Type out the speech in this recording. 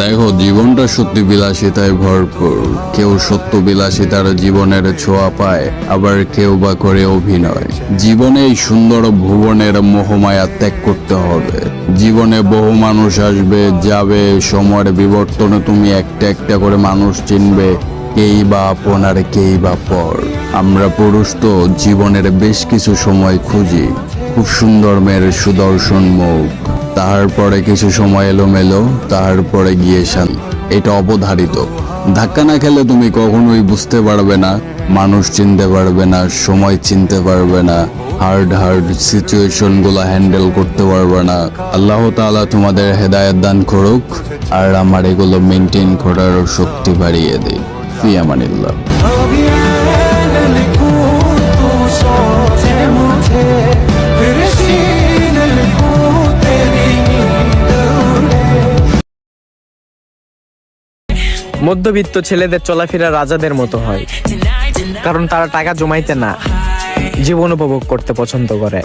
দেখো, জীবনটা সত্যি বিলাসিতায় ভরপুর। কেউ সত্য বিলাসিতার জীবনের ছোঁয়া পায়, আবার কেউ বা করে অভিনয়। জীবনে এই সুন্দর ভুবনের মোহমায়া ত্যাগ করতে হবে। জীবনে বহু মানুষ আসবে যাবে, সময়ের বিবর্তনে তুমি একটা একটা করে মানুষ চিনবে, কেই বা আপন আর কেই বা পর। আমরা পুরুষ তো জীবনের বেশ কিছু সময় খুঁজি, খুব সুন্দর মেয়ের সুদর্শন মুখ, তাহার পরে কিছু সময় এলোমেলো, তাহার পরে গিয়ে শান্তি। এটা অবধারিত। ধাক্কা না খেলে তুমি কখনোই বুঝতে পারবে না, মানুষ চিনতে পারবে না, সময় চিনতে পারবে না, হার্ড সিচুয়েশন গুলো হ্যান্ডেল করতে পারবে না। আল্লাহ তাআলা তোমাদের হেদায়েত দান করুক, আর আমার এগুলো মেনটেন করার শক্তি বাড়িয়ে দিই। ফি আমানিল্লাহ। মধ্যবিত্ত ছেলেদের চলাফেরা রাজাদের মতো হয়, কারণ তারা টাকা জমাইতে না, জীবন উপভোগ করতে পছন্দ করে।